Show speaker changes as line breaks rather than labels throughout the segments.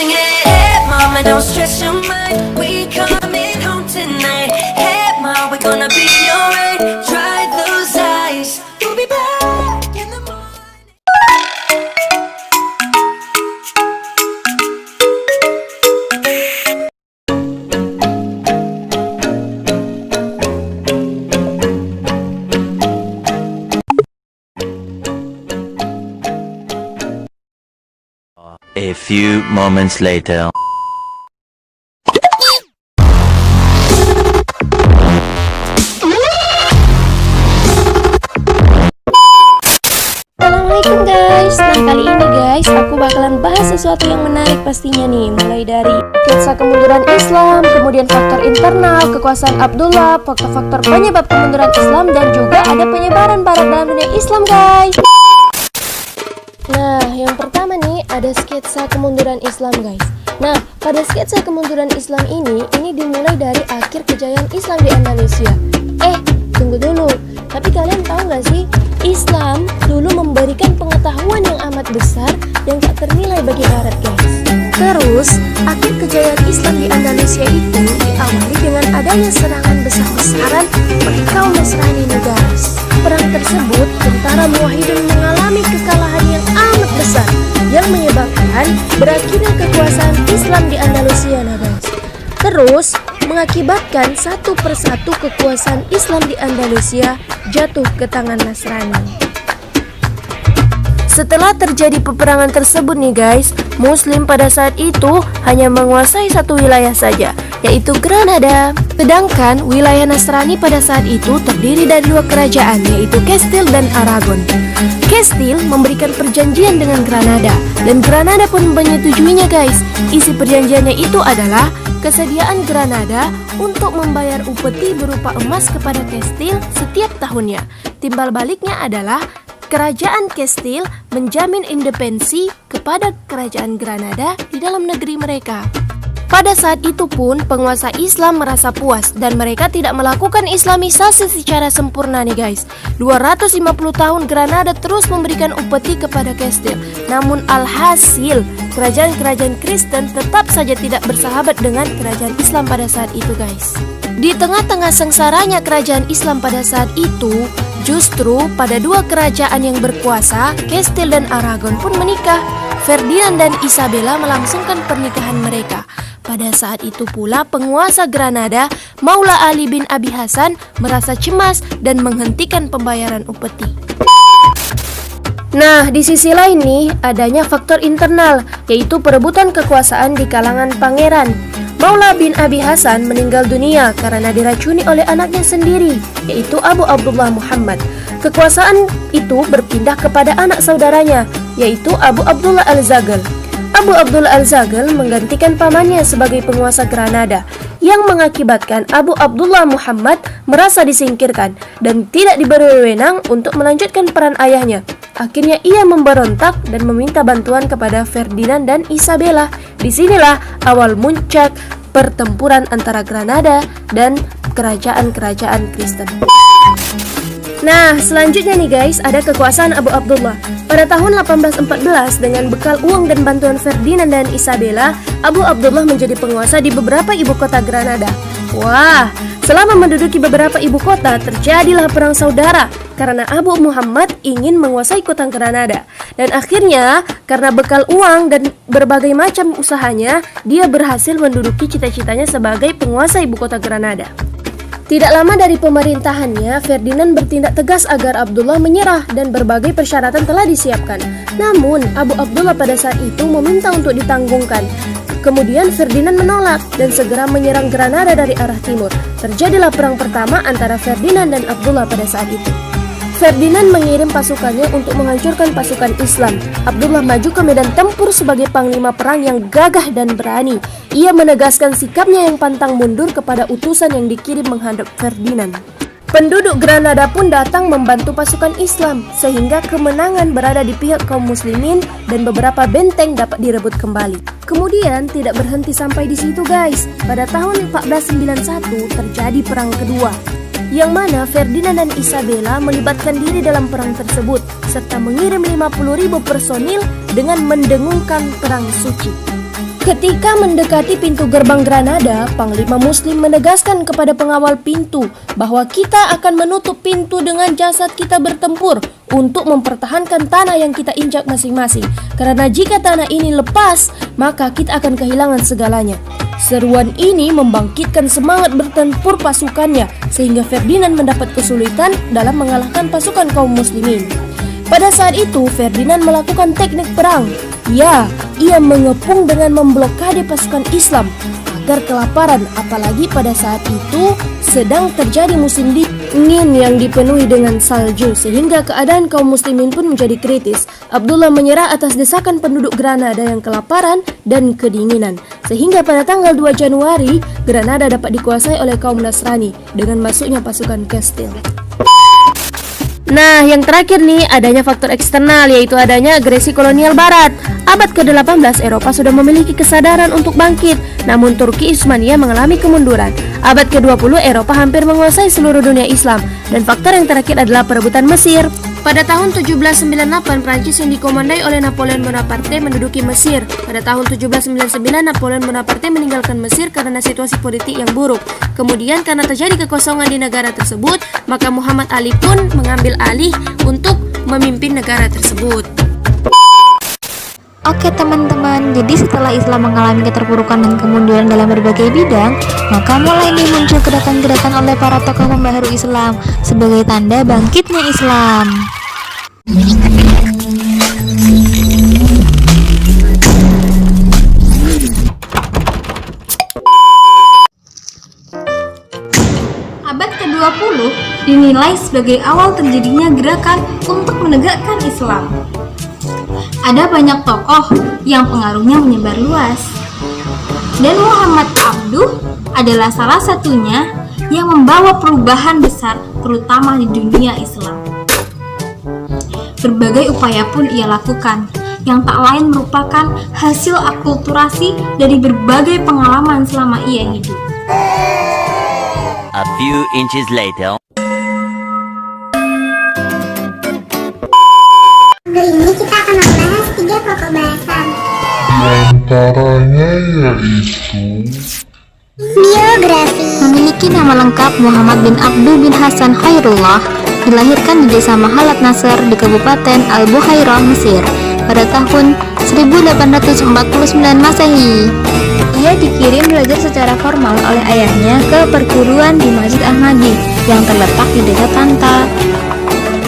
singing it. Hey mama, don't stress your mind, we coming home tonight. Hey mama, we're gonna be alright. Dry those eyes, we'll be back in the morning.
A few moments later.
Assalamualaikum guys. Nah kali ini guys aku bakalan bahas sesuatu yang menarik pastinya nih. Mulai dari sketsa kemunduran Islam, kemudian faktor internal, kekuasaan Abdullah, faktor-faktor penyebab kemunduran Islam, dan juga ada penyebaran barat dalam dunia Islam guys. Nah, yang pertama nih ada sketsa kemunduran Islam guys. Nah, pada sketsa kemunduran Islam ini dimulai dari akhir kejayaan Islam di Andalusia. Tunggu dulu. Tapi kalian tahu nggak sih, Islam dulu memberikan pengetahuan yang amat besar yang tak ternilai bagi Barat guys. Terus, akhir kejayaan Islam di Andalusia itu diawali dengan adanya serangan besar-besaran oleh kaum Nasrani nih guys. Perang tersebut, tentara Muwahhidin mengalami kekalahan yang amat besar yang menyebabkan berakhirnya kekuasaan Islam di Andalusia nah guys. Terus, mengakibatkan satu persatu kekuasaan Islam di Andalusia jatuh ke tangan Nasrani. Setelah terjadi peperangan tersebut nih guys, Muslim pada saat itu hanya menguasai satu wilayah saja, yaitu Granada. Sedangkan wilayah Nasrani pada saat itu terdiri dari dua kerajaan, yaitu Castile dan Aragon. Castile memberikan perjanjian dengan Granada, dan Granada pun menyetujuinya guys. Isi perjanjiannya itu adalah kesediaan Granada untuk membayar upeti berupa emas kepada Castile setiap tahunnya. Timbal baliknya adalah Kerajaan Castile menjamin independensi kepada Kerajaan Granada di dalam negeri mereka. Pada saat itu pun penguasa Islam merasa puas dan mereka tidak melakukan Islamisasi secara sempurna nih guys. 250 tahun Granada terus memberikan upeti kepada Castile. Namun alhasil kerajaan-kerajaan Kristen tetap saja tidak bersahabat dengan kerajaan Islam pada saat itu guys. Di tengah-tengah sengsaranya kerajaan Islam pada saat itu, justru pada dua kerajaan yang berkuasa, Castile dan Aragon pun menikah. Ferdinand dan Isabella melangsungkan pernikahan mereka. Pada saat itu pula penguasa Granada, Maula Ali bin Abi Hasan, merasa cemas dan menghentikan pembayaran upeti. Nah, di sisi lain nih, adanya faktor internal, yaitu perebutan kekuasaan di kalangan pangeran. Maula bin Abi Hasan meninggal dunia karena diracuni oleh anaknya sendiri, yaitu Abu Abdullah Muhammad. Kekuasaan itu berpindah kepada anak saudaranya, yaitu Abu Abdullah Al-Zagal. Abu Abdullah Al-Zagal menggantikan pamannya sebagai penguasa Granada, yang mengakibatkan Abu Abdullah Muhammad merasa disingkirkan dan tidak diberi wewenang untuk melanjutkan peran ayahnya. Akhirnya ia memberontak dan meminta bantuan kepada Ferdinand dan Isabella. Disinilah awal muncak pertempuran antara Granada dan kerajaan-kerajaan Kristen. Nah, selanjutnya nih guys, ada kekuasaan Abu Abdullah. Pada tahun 1814, dengan bekal uang dan bantuan Ferdinand dan Isabella, Abu Abdullah menjadi penguasa di beberapa ibu kota Granada. Wah, selama menduduki beberapa ibu kota, terjadilah perang saudara karena Abu Muhammad ingin menguasai kota Granada. Dan akhirnya, karena bekal uang dan berbagai macam usahanya, dia berhasil menduduki cita-citanya sebagai penguasa ibu kota Granada. Tidak lama dari pemerintahannya, Ferdinand bertindak tegas agar Abdullah menyerah dan berbagai persyaratan telah disiapkan. Namun, Abu Abdullah pada saat itu meminta untuk ditanggungkan. Kemudian Ferdinand menolak dan segera menyerang Granada dari arah timur. Terjadilah perang pertama antara Ferdinand dan Abdullah pada saat itu. Ferdinand mengirim pasukannya untuk menghancurkan pasukan Islam. Abdullah maju ke medan tempur sebagai panglima perang yang gagah dan berani. Ia menegaskan sikapnya yang pantang mundur kepada utusan yang dikirim menghadap Ferdinand. Penduduk Granada pun datang membantu pasukan Islam, sehingga kemenangan berada di pihak kaum muslimin dan beberapa benteng dapat direbut kembali. Kemudian tidak berhenti sampai di situ guys. Pada tahun 1491 terjadi perang kedua, yang mana Ferdinand dan Isabella melibatkan diri dalam perang tersebut, serta mengirim 50.000 personil dengan mendengungkan perang suci. Ketika mendekati pintu gerbang Granada, Panglima Muslim menegaskan kepada pengawal pintu bahwa kita akan menutup pintu dengan jasad kita bertempur untuk mempertahankan tanah yang kita injak masing-masing. Karena jika tanah ini lepas, maka kita akan kehilangan segalanya. Seruan ini membangkitkan semangat bertempur pasukannya, sehingga Ferdinand mendapat kesulitan dalam mengalahkan pasukan kaum muslimin. Pada saat itu, Ferdinand melakukan teknik perang. Ya, ia mengepung dengan memblokade pasukan Islam agar kelaparan, apalagi pada saat itu sedang terjadi musim dingin yang dipenuhi dengan salju, sehingga keadaan kaum muslimin pun menjadi kritis. Abdullah menyerah atas desakan penduduk Granada yang kelaparan dan kedinginan, sehingga pada tanggal 2 Januari, Granada dapat dikuasai oleh kaum Nasrani dengan masuknya pasukan Castile. Nah, yang terakhir nih, adanya faktor eksternal, yaitu adanya agresi kolonial barat. Abad ke-18, Eropa sudah memiliki kesadaran untuk bangkit, namun Turki Utsmaniyah mengalami kemunduran. Abad ke-20, Eropa hampir menguasai seluruh dunia Islam. Dan faktor yang terakhir adalah perebutan Mesir. Pada tahun 1798, Prancis yang dikomandai oleh Napoleon Bonaparte menduduki Mesir. Pada tahun 1799, Napoleon Bonaparte meninggalkan Mesir karena situasi politik yang buruk. Kemudian karena terjadi kekosongan di negara tersebut, maka Muhammad Ali pun mengambil alih untuk memimpin negara tersebut.
Oke teman-teman, jadi setelah Islam mengalami keterpurukan dan kemunduran dalam berbagai bidang, maka mulai nih muncul gerakan-gerakan oleh para tokoh pembaharu Islam sebagai tanda bangkitnya Islam. Abad ke-20 dinilai sebagai awal terjadinya gerakan untuk menegakkan Islam. Ada banyak tokoh yang pengaruhnya menyebar luas, dan Muhammad Abduh adalah salah satunya yang membawa perubahan besar terutama di dunia Islam. Berbagai upaya pun ia lakukan, yang tak lain merupakan hasil akulturasi dari berbagai pengalaman selama ia hidup.
A few inches later.
Ini kita akan membahas 3 pokok bahasan.
Antaranya yaitu
Biografi.
Memiliki nama lengkap Muhammad bin Abduh bin Hasan Khairullah, dilahirkan di desa Mahalat Nasr di Kabupaten Al-Buhairah, Mesir pada tahun 1849 Masehi. Ia dikirim belajar secara formal oleh ayahnya ke perguruan di Masjid Ahmadi yang terletak di desa Tanta.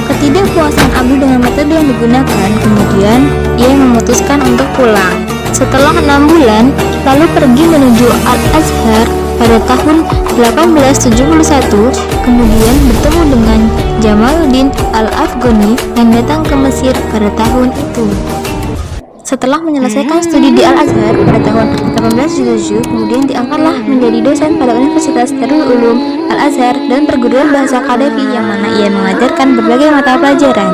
Ketidakpuasan Abduh dengan metode yang digunakan, kemudian ia memutuskan untuk pulang. Setelah 6 bulan, lalu pergi menuju Al-Azhar pada tahun 1871, kemudian bertemu dengan Jamaluddin Al-Afghani yang datang ke Mesir pada tahun itu. Setelah menyelesaikan studi di Al-Azhar pada tahun 1877, kemudian diangkatlah menjadi dosen pada Universitas Darul Ulum Al-Azhar dan perguruan bahasa Qaddafi, yang mana ia mengajarkan berbagai mata pelajaran.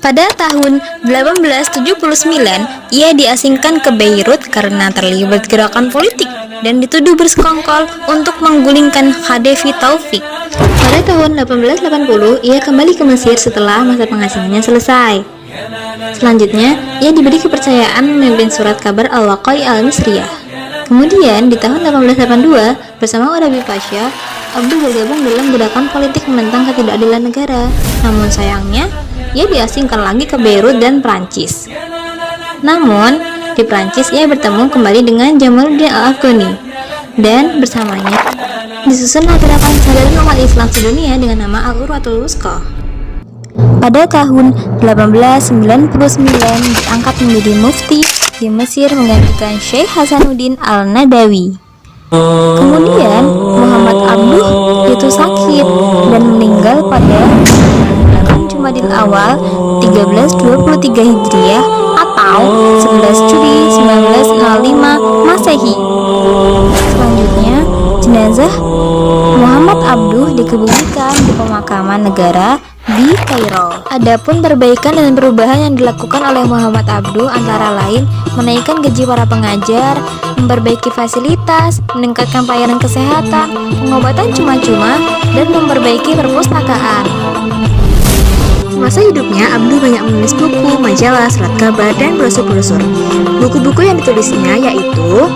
Pada tahun 1879, ia diasingkan ke Beirut karena terlibat gerakan politik dan dituduh bersekongkol untuk menggulingkan Khadafi Taufik. Pada tahun 1880, ia kembali ke Mesir setelah masa pengasingannya selesai. Selanjutnya, ia diberi kepercayaan memimpin surat kabar Al-Waqai Al-Misriyah. Kemudian, di tahun 1882, bersama Arabi Pasha, Abduh bergabung dalam gerakan politik menentang ketidakadilan negara. Namun sayangnya, ia diasingkan lagi ke Beirut dan Prancis. Namun, di Prancis ia bertemu kembali dengan Jamaluddin Al-Afghani, dan bersamanya disusunlah gerakan kesadaran umat Islam sedunia dengan nama Al-Urwatul Wuthqa. Pada tahun 1899 diangkat menjadi mufti di Mesir menggantikan Syekh Hasanuddin Al-Nadawi. Kemudian Muhammad Abduh jatuh sakit dan meninggal pada bulan Jumadil Awal 1323 Hijriah atau 11 Juli 1905 Masehi. Selanjutnya, jenazah Muhammad Abduh dikebumikan di pemakaman negara di Kairo. Adapun perbaikan dan perubahan yang dilakukan oleh Muhammad Abduh antara lain menaikkan gaji para pengajar, memperbaiki fasilitas, meningkatkan pelayanan kesehatan, pengobatan cuma-cuma, dan memperbaiki perpustakaan. masa hidupnya, Abduh banyak menulis buku, majalah, surat kabar, dan brosur-brosur. Buku-buku yang ditulisnya yaitu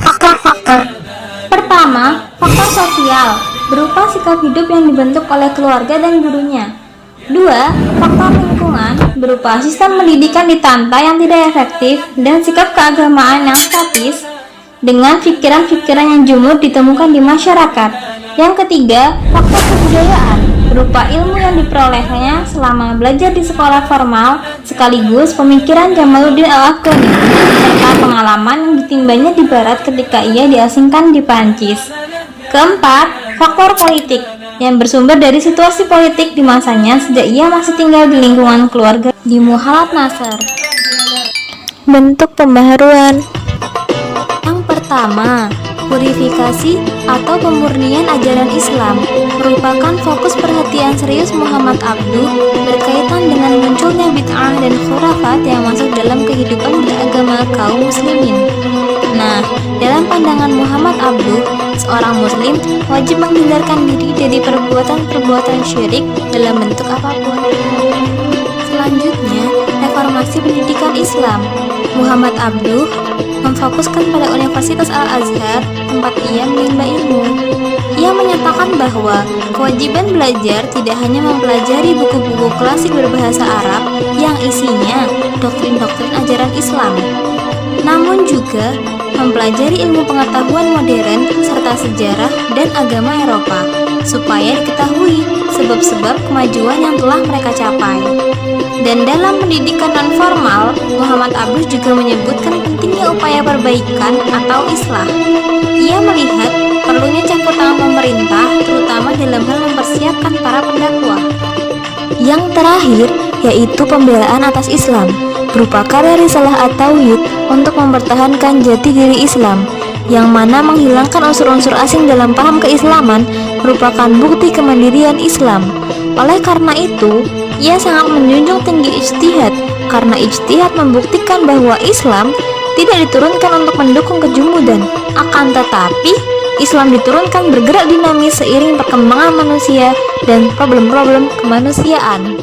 faktor-faktor. Pertama, faktor sosial, berupa sikap hidup yang dibentuk oleh keluarga dan gurunya. Dua, faktor lingkungan, berupa sistem pendidikan di Tanta yang tidak efektif dan sikap keagamaan yang statis dengan pikiran-pikiran yang jumud ditemukan di masyarakat. Yang ketiga, faktor kebudayaan, berupa ilmu yang diperolehnya selama belajar di sekolah formal sekaligus pemikiran Jamaluddin Al-Afghani serta pengalaman yang ditimbanya di barat ketika ia diasingkan di Prancis. Keempat, faktor politik yang bersumber dari situasi politik di masanya sejak ia masih tinggal di lingkungan keluarga di Muhammad Nasr. Bentuk pembaharuan. Yang pertama, purifikasi atau pemurnian ajaran Islam merupakan fokus perhatian serius Muhammad Abduh berkaitan dengan munculnya bid'ah dan khurafat yang masuk dalam kehidupan beragama kaum muslimin. Nah, dalam pandangan Muhammad Abduh, seorang muslim wajib menghindarkan diri dari perbuatan-perbuatan syirik dalam bentuk apapun. Selanjutnya, reformasi pendidikan Islam. Muhammad Abduh memfokuskan pada Universitas Al-Azhar, tempat ia menimba ilmu. Ia menyatakan bahwa kewajiban belajar tidak hanya mempelajari buku-buku klasik berbahasa Arab yang isinya doktrin-doktrin ajaran Islam, namun juga mempelajari ilmu pengetahuan modern serta sejarah dan agama Eropa supaya diketahui sebab-sebab kemajuan yang telah mereka capai. Dan dalam pendidikan non-formal, Muhammad Abduh juga menyebutkan pentingnya upaya perbaikan atau islah. Ia melihat perlunya campur tangan pemerintah, terutama dalam hal mempersiapkan para pendakwah. Yang terakhir, yaitu pembelaan atas Islam, berupa karya Risalah At-Tauhid untuk mempertahankan jati diri Islam, yang mana menghilangkan unsur-unsur asing dalam paham keislaman merupakan bukti kemandirian Islam. Oleh karena itu, ia sangat menjunjung tinggi ijtihad, karena ijtihad membuktikan bahwa Islam tidak diturunkan untuk mendukung kejumudan, akan tetapi Islam diturunkan bergerak dinamis seiring perkembangan manusia dan problem-problem kemanusiaan.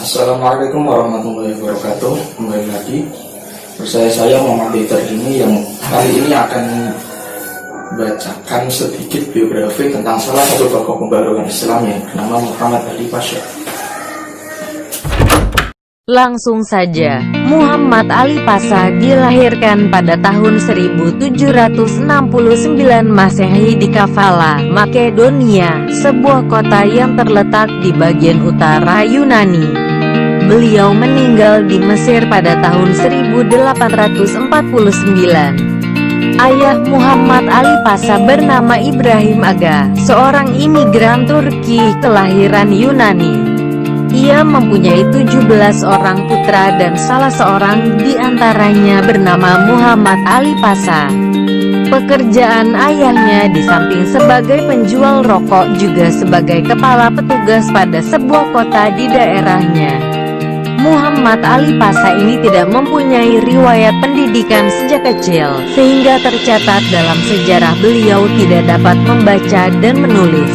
Assalamualaikum warahmatullahi wabarakatuh. Kembali lagi bersama saya Muhammad Peter ini yang kali ini akan membacakan sedikit biografi tentang salah satu tokoh pembaruan Islam yang bernama Muhammad Ali Pasha.
Langsung saja, Muhammad Ali Pasha dilahirkan pada tahun 1769 Masehi di Kavala, Makedonia, sebuah kota yang terletak di bagian utara Yunani. Beliau meninggal di Mesir pada tahun 1849. Ayah Muhammad Ali Pasha bernama Ibrahim Aga, seorang imigran Turki kelahiran Yunani. Ia mempunyai 17 orang putra dan salah seorang di antaranya bernama Muhammad Ali Pasha. Pekerjaan ayahnya di samping sebagai penjual rokok juga sebagai kepala petugas pada sebuah kota di daerahnya. Muhammad Ali Pasha ini tidak mempunyai riwayat pendidikan sejak kecil, sehingga tercatat dalam sejarah beliau tidak dapat membaca dan menulis.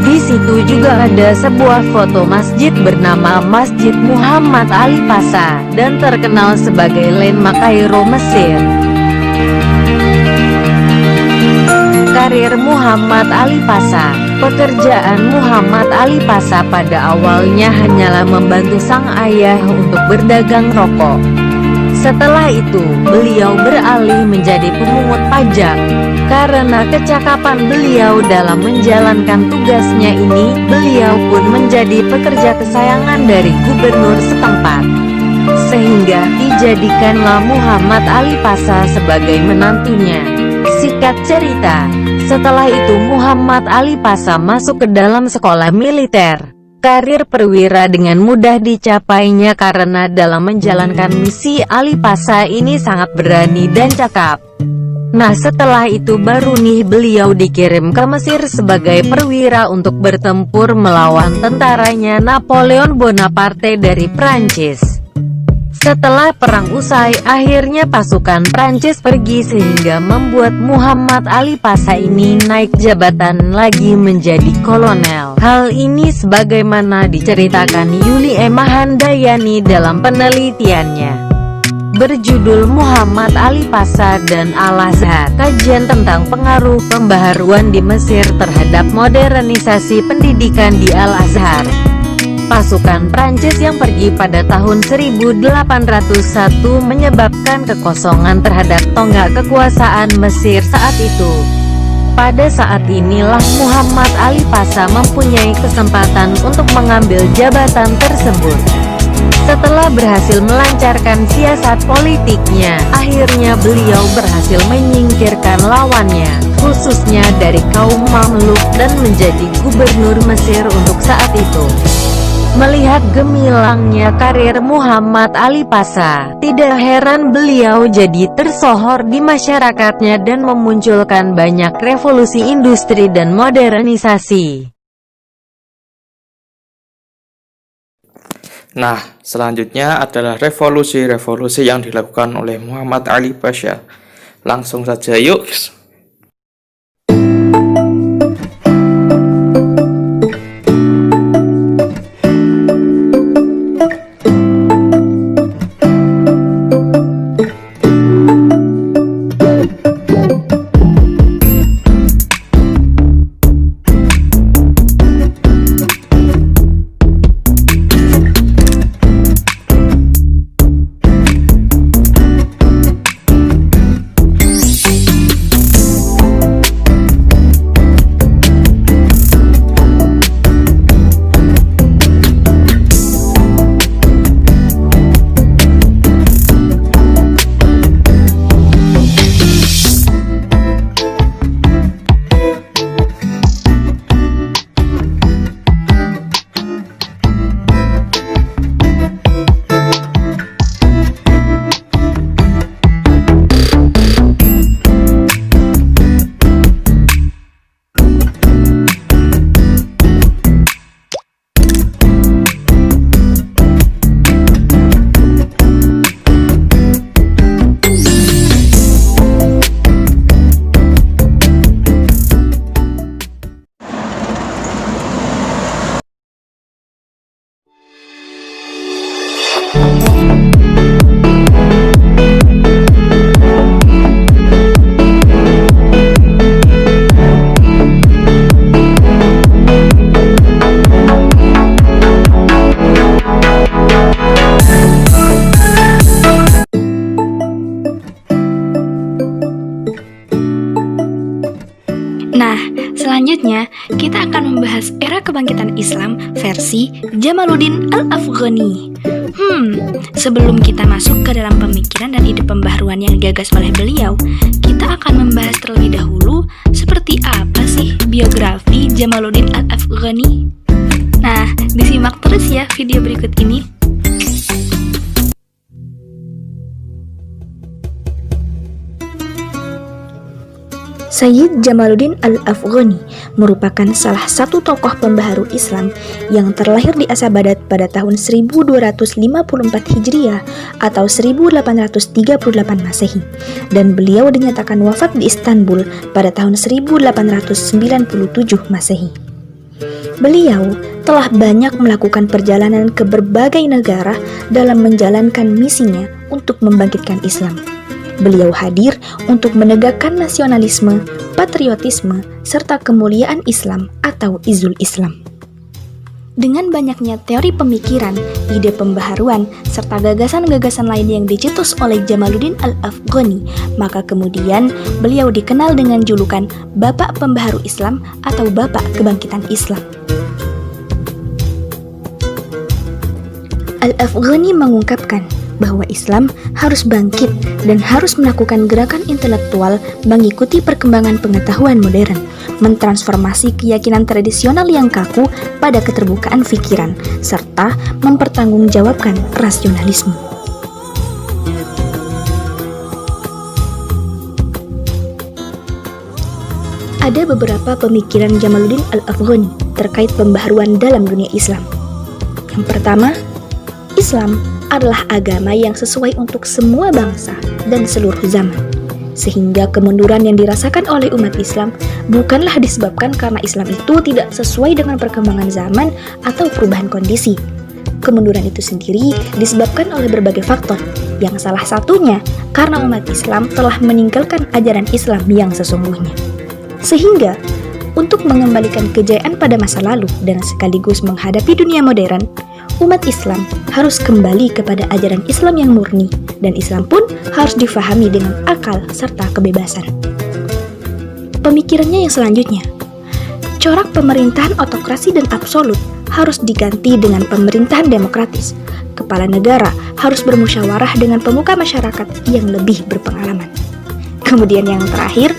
Di situ juga ada sebuah foto masjid bernama Masjid Muhammad Ali Pasha dan terkenal sebagai landmark Kairo, Mesir. Karir Muhammad Ali Pasha. Pekerjaan Muhammad Ali Pasha pada awalnya hanyalah membantu sang ayah untuk berdagang rokok. Setelah itu, beliau beralih menjadi pemungut pajak. Karena kecakapan beliau dalam menjalankan tugasnya ini, beliau pun menjadi pekerja kesayangan dari gubernur setempat. Sehingga dijadikanlah Muhammad Ali Pasha sebagai menantunya. Singkat cerita, setelah itu Muhammad Ali Pasha masuk ke dalam sekolah militer. Karir perwira dengan mudah dicapainya karena dalam menjalankan misi Ali Pasha ini sangat berani dan cakap. Nah, setelah itu baru nih beliau dikirim ke Mesir sebagai perwira untuk bertempur melawan tentaranya Napoleon Bonaparte dari Prancis. Setelah perang usai, akhirnya pasukan Prancis pergi sehingga membuat Muhammad Ali Pasha ini naik jabatan lagi menjadi kolonel. Hal ini sebagaimana diceritakan Yuli Emma Handayani dalam penelitiannya berjudul Muhammad Ali Pasha dan Al-Azhar, kajian tentang pengaruh pembaharuan di Mesir terhadap modernisasi pendidikan di Al-Azhar. Pasukan Prancis yang pergi pada tahun 1801 menyebabkan kekosongan terhadap tonggak kekuasaan Mesir saat itu. Pada saat inilah Muhammad Ali Pasha mempunyai kesempatan untuk mengambil jabatan tersebut. Setelah berhasil melancarkan siasat politiknya, akhirnya beliau berhasil menyingkirkan lawannya, khususnya dari kaum Mamluk, dan menjadi gubernur Mesir untuk saat itu. Melihat gemilangnya karir Muhammad Ali Pasha, tidak heran beliau jadi tersohor di masyarakatnya dan memunculkan banyak revolusi industri dan modernisasi.
Nah, selanjutnya adalah revolusi-revolusi yang dilakukan oleh Muhammad Ali Pasha. Langsung saja yuk.
Nah, selanjutnya kita akan membahas era kebangkitan Islam versi Jamaluddin Al-Afghani. Sebelum kita masuk ke dalam pemikiran dan ide pembaharuan yang digagas oleh beliau, kita akan membahas terlebih dahulu seperti apa sih biografi Jamaluddin Al-Afghani. Nah, disimak terus ya video berikut ini.
Sayyid Jamaluddin Al-Afghani merupakan salah satu tokoh pembaharu Islam yang terlahir di Asabadat pada tahun 1254 Hijriah atau 1838 Masehi, dan beliau dinyatakan wafat di Istanbul pada tahun 1897 Masehi. Beliau telah banyak melakukan perjalanan ke berbagai negara dalam menjalankan misinya untuk membangkitkan Islam. Beliau hadir untuk menegakkan nasionalisme, patriotisme, serta kemuliaan Islam atau Izzul Islam. Dengan banyaknya teori pemikiran, ide pembaharuan, serta gagasan-gagasan lain yang dicetus oleh Jamaluddin Al-Afghani, maka kemudian beliau dikenal dengan julukan Bapak Pembaharu Islam atau Bapak Kebangkitan Islam. Al-Afghani mengungkapkan bahwa Islam harus bangkit dan harus melakukan gerakan intelektual mengikuti perkembangan pengetahuan modern, mentransformasi keyakinan tradisional yang kaku pada keterbukaan pikiran, serta mempertanggungjawabkan rasionalisme. Ada beberapa pemikiran Jamaluddin Al-Afghani terkait pembaharuan dalam dunia Islam. Yang pertama, Islam adalah agama yang sesuai untuk semua bangsa dan seluruh zaman, sehingga kemunduran yang dirasakan oleh umat Islam bukanlah disebabkan karena Islam itu tidak sesuai dengan perkembangan zaman atau perubahan kondisi. Kemunduran itu sendiri disebabkan oleh berbagai faktor, yang salah satunya karena umat Islam telah meninggalkan ajaran Islam yang sesungguhnya. Sehingga, untuk mengembalikan kejayaan pada masa lalu dan sekaligus menghadapi dunia modern, umat Islam harus kembali kepada ajaran Islam yang murni, dan Islam pun harus difahami dengan akal serta kebebasan. Pemikirannya yang selanjutnya, corak pemerintahan autokrasi dan absolut harus diganti dengan pemerintahan demokratis. Kepala negara harus bermusyawarah dengan pemuka masyarakat yang lebih berpengalaman. Kemudian yang terakhir,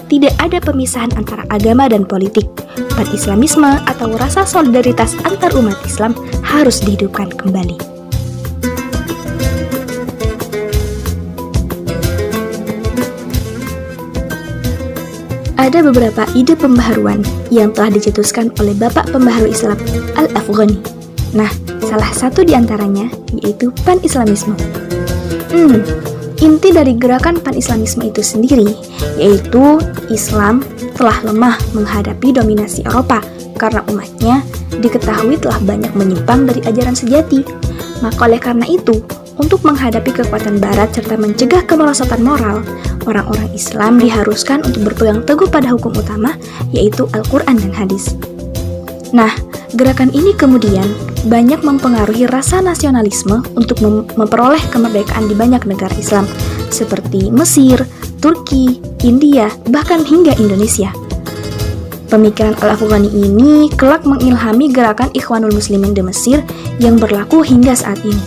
tidak ada pemisahan antara agama dan politik. Pan-Islamisme atau rasa solidaritas antar umat Islam harus dihidupkan kembali. Ada beberapa ide pembaharuan yang telah dicetuskan oleh Bapak Pembaharu Islam Al-Afghani. Nah, salah satu di antaranya yaitu Pan-Islamisme. Inti dari gerakan Pan-Islamisme itu sendiri yaitu Islam telah lemah menghadapi dominasi Eropa karena umatnya diketahui telah banyak menyimpang dari ajaran sejati. Maka oleh karena itu, untuk menghadapi kekuatan Barat serta mencegah kemerosotan moral, orang-orang Islam diharuskan untuk berpegang teguh pada hukum utama yaitu Al-Quran dan Hadis. Nah, gerakan ini kemudian banyak mempengaruhi rasa nasionalisme untuk memperoleh kemerdekaan di banyak negara Islam seperti Mesir, Turki, India, bahkan hingga Indonesia. Pemikiran Al-Afghani ini kelak mengilhami gerakan Ikhwanul Muslimin di Mesir yang berlaku hingga saat ini.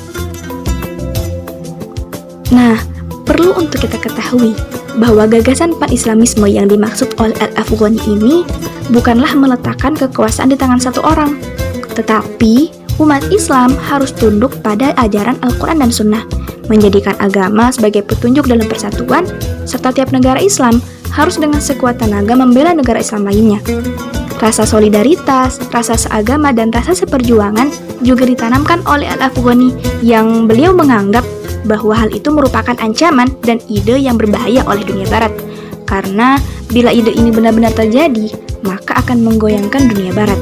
Nah, perlu untuk kita ketahui bahwa gagasan Pan-Islamisme yang dimaksud oleh Al-Afghani ini bukanlah meletakkan kekuasaan di tangan satu orang, tetapi umat Islam harus tunduk pada ajaran Al-Quran dan Sunnah, menjadikan agama sebagai petunjuk dalam persatuan, serta tiap negara Islam harus dengan sekuat tenaga membela negara Islam lainnya. Rasa solidaritas, rasa seagama, dan rasa seperjuangan juga ditanamkan oleh Al-Afghani yang beliau menganggap bahwa hal itu merupakan ancaman dan ide yang berbahaya oleh dunia Barat. Karena bila ide ini benar-benar terjadi, maka akan menggoyangkan dunia Barat.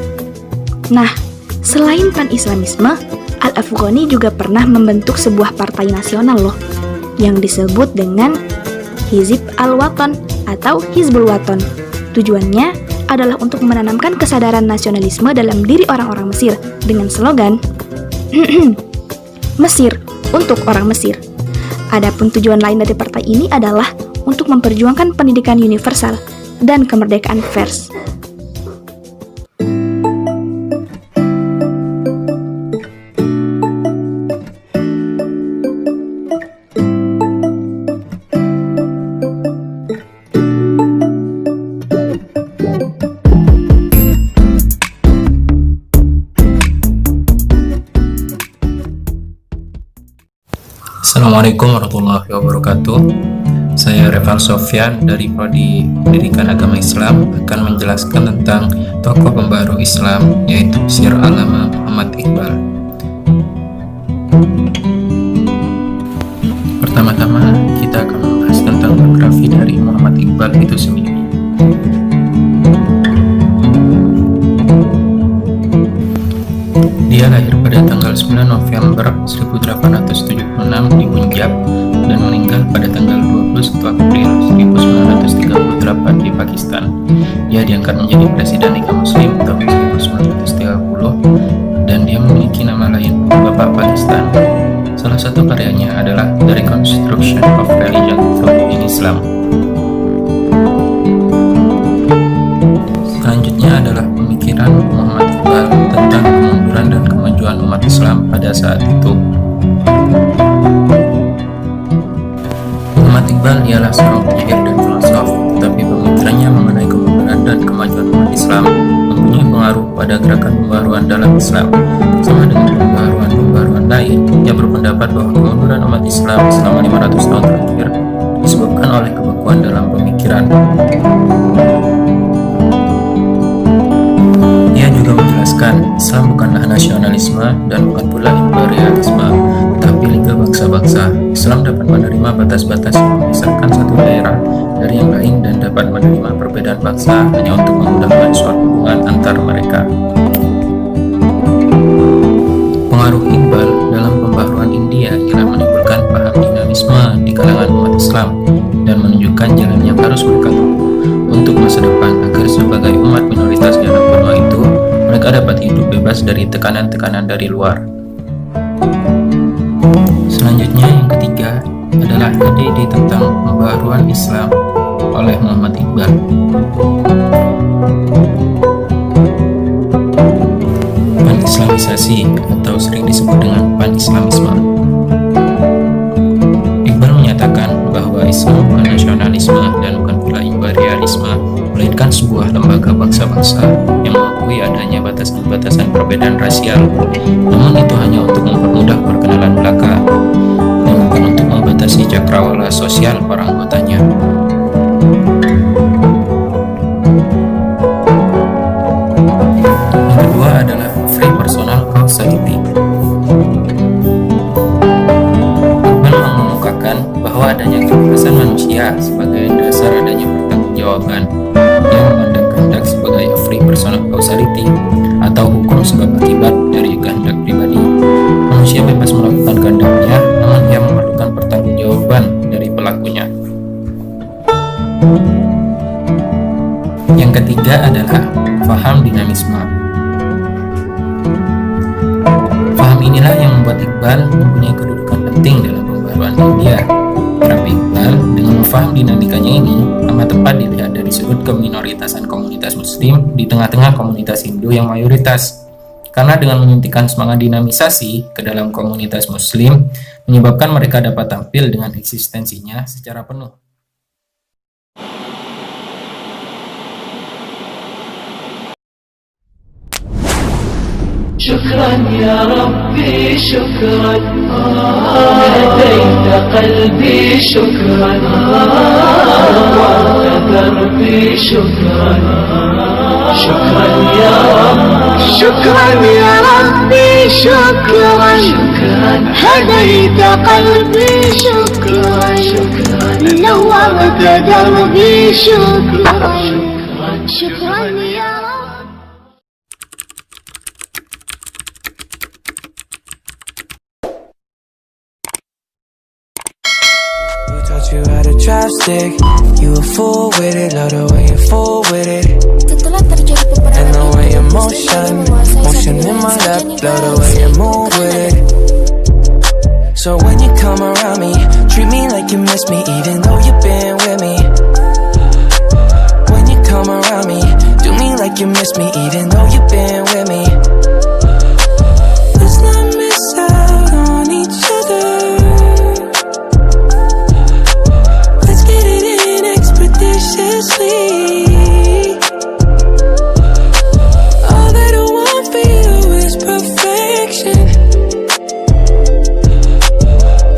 Nah, selain Pan-Islamisme, Al-Afghani juga pernah membentuk sebuah partai nasional loh, yang disebut dengan Hizib Al-Watan atau Hizbul Watan. Tujuannya adalah untuk menanamkan kesadaran nasionalisme dalam diri orang-orang Mesir dengan slogan Mesir untuk orang Mesir. Adapun tujuan lain dari partai ini adalah untuk memperjuangkan pendidikan universal dan kemerdekaan pers.
Assalamualaikum warahmatullahi wabarakatuh. Saya Revan Sofyan dari Prodi Pendidikan Agama Islam akan menjelaskan tentang tokoh pembaru Islam yaitu Syir Alama Muhammad Iqbal. Pertama-tama kita akan membahas tentang biografi dari Muhammad Iqbal itu sendiri. Dia lahir pada tanggal 9 November 1876 di Punjab dan meninggal pada tanggal 21 April 1938 di Pakistan. Dia diangkat menjadi Presiden Liga Muslim tahun 1930 dan dia memiliki nama lain Bapak Pakistan. Salah satu karyanya adalah The Reconstruction of Religion Thought in Islam. Selanjutnya adalah pemikiran Muhammad Iqbal tentang kemunduran dan kemajuan umat Islam pada saat itu. Iqbal ialah seorang penyair dan filosof, tetapi pemikirannya mengenai kebenaran dan kemajuan umat Islam mempunyai pengaruh pada gerakan pembaruan dalam Islam. Sama dengan pembaruan lain, ia berpendapat bahwa kemunduran umat Islam selama 500 tahun terakhir disebabkan oleh kebekuan dalam pemikiran. Ia juga menjelaskan Islam bukanlah nasionalisme dan bukan pula imperialisme, tetapi liga bangsa-bangsa. Islam dapat menerima batas-batas yang memisahkan satu daerah dari yang lain dan dapat menerima perbedaan bangsa hanya untuk memudahkan suatu hubungan antar mereka. Pengaruh Iqbal dalam pembaharuan India ialah menimbulkan paham dinamisme di kalangan umat Islam dan menunjukkan jalan yang harus mereka tempuh untuk masa depan agar sebagai umat minoritas dalam benua itu mereka dapat hidup bebas dari tekanan-tekanan dari luar. Selanjutnya yang ketiga adalah ide-ide tentang pembaharuan Islam oleh Muhammad Iqbal. Pan-Islamisasi atau sering disebut dengan pan-Islamisme. Iqbal menyatakan bahwa Islam bukan nasionalisme dan bukan pula imperialisme, melainkan sebuah lembaga bangsa-bangsa yang mengakui adanya batasan-batasan perbedaan rasial. Namun itu hanya untuk mempermudah perkenalan belaka dan bukan untuk membatasi cakrawala sosial para anggotanya. Yang kedua adalah free personal causality. Iqbal mengemukakan bahwa adanya kebebasan manusia sebagai dasar adanya pertanggungjawaban yang memandang kehendak sebagai a free personal causality atau hukum sebab akibat dari kehendak pribadi. Manusia bebas melakukan kehendaknya, namun ia memerlukan pertanggungjawaban dari pelakunya. Yang ketiga adalah paham dinamisme. Paham inilah yang membuat Iqbal mempunyai kedudukan penting dalam pembaharuan India. Tetapi Iqbal dengan memaham dinamikanya ini amat tepat dilihat dari sudut keminoritasan komunitas Muslim di tengah-tengah komunitas Hindu yang mayoritas. Karena dengan menyuntikkan semangat dinamisasi ke dalam komunitas Muslim, menyebabkan mereka dapat tampil dengan eksistensinya secara penuh.
شكرا يا ربي شكرا هديت قلبي شكرا نورت دربي شكرا شكرا يا رب
شكرا يا ربي شكرا هديت قلبي شكرا نورت دربي شكرا شكرا يا رب.
Taught you how to drive stick. You a fool with it, love the way you fool with it.
Setelah terjadi peperangan
And the way you
Muslim
motion,
yang menguasai
motion
satu
in my
wilayah
lap,
saja
love the
nih
way you
guys.
move with it. So when you come around me, treat me like you miss me, even though you've been with me. When you come around me, do me like you miss me, even though you've been with me. Let's not miss out on each other. Let's get it in expeditiously. All that I want for you is perfection.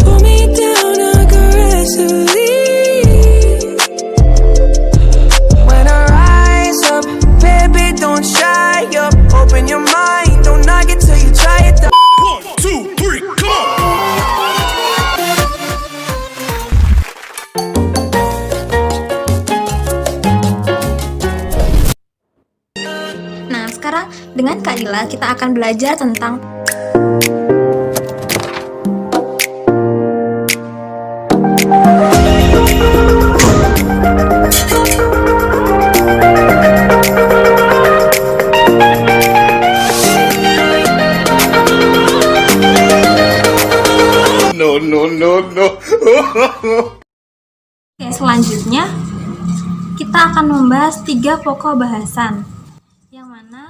Pull me down aggressively. When I rise up, baby, don't shy up. Open your mind, don't knock it till you try it. 1, 2, 3, come on!
Nah, sekarang dengan Kak Ila kita akan belajar tentang Oke, selanjutnya kita akan membahas 3 pokok bahasan. Yang mana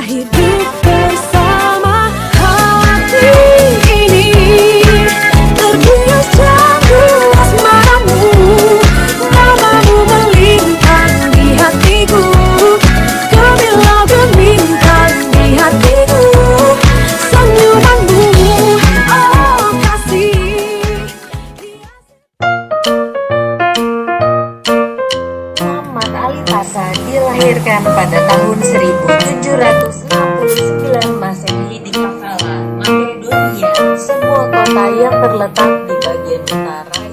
hidup bersama hati ini. Terbius candu asmaramu, namamu melintang di hatiku. Gemilau gemintang di hatiku, senyumanmu, oh kasih.
Muhammad Ali Pasa dilahirkan pada tahun 1769 Masehi di Kavala, Makedonia, sebuah kota yang terletak di bagian utara